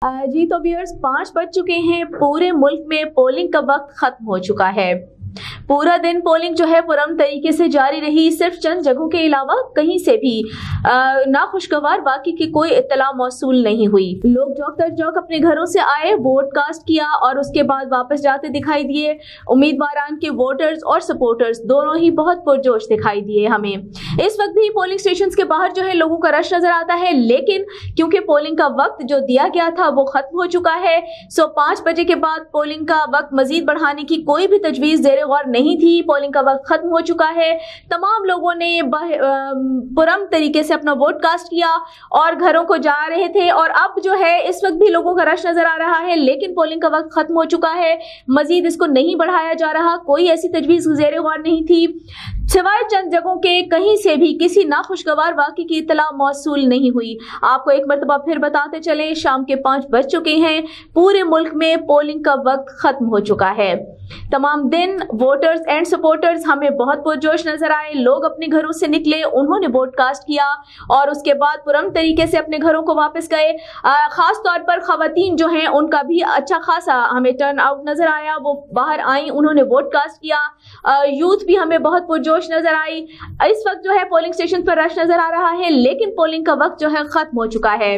जी तो व्यूअर्स 5 बज चुके हैं। पूरे मुल्क में पोलिंग का वक्त खत्म हो चुका है। पूरा दिन पोलिंग जो है पुरअमन तरीके से जारी रही। सिर्फ चंद जगहों के अलावा कहीं से भी नाखुशगवार वाक़ई की कोई इत्तला मौसूल नहीं हुई। लोग चौक दर चौक अपने घरों से आए, वोट कास्ट किया और उसके बाद वापस जाते दिखाई दिए। उम्मीदवारान के वोटर्स और सपोर्टर्स दोनों ही बहुत पुरजोश दिखाई दिए हमें। इस वक्त भी पोलिंग स्टेशन के बाहर जो है लोगों का रश नजर आता है, लेकिन क्योंकि पोलिंग का वक्त जो दिया गया था वो खत्म हो चुका है, सो 5 बजे के बाद पोलिंग का वक्त मजीद बढ़ाने की कोई भी तजवीज ज़ेरे गौर नहीं थी। पोलिंग का वक्त खत्म हो चुका है। तमाम लोगों ने पुरअमन तरीके से अपना वोट कास्ट किया और घरों को जा रहे थे। और अब जो है इस वक्त भी लोगों का रश नजर आ रहा है, लेकिन पोलिंग का वक्त खत्म हो चुका है। मजीद इसको नहीं बढ़ाया जा रहा, कोई ऐसी तजवीज ज़ेरे गौर नहीं थी। सिवाय चंद जगहों के कहीं से भी किसी नाखुशगवार वाक़ई की इत्तला मौसूल नहीं हुई। आपको एक मरतबा फिर बताते चले, शाम के 5 बज चुके हैं। पूरे मुल्क में पोलिंग का वक्त खत्म हो चुका है। तमाम दिन वोटर्स एंड सपोर्टर्स हमें बहुत पुरजोश नजर आए। लोग अपने घरों से निकले, उन्होंने वोट कास्ट किया और उसके बाद पुरअमन तरीके से अपने घरों को वापस गए। खास तौर पर खवातीन जो हैं उनका भी अच्छा खासा हमें टर्न आउट नजर आया। वो बाहर आई, उन्होंने वोट कास्ट किया। यूथ भी हमें बहुत पुरजोश नजर आई। इस वक्त जो है पोलिंग स्टेशन पर रश नजर आ रहा है, लेकिन पोलिंग का वक्त जो है खत्म हो चुका है।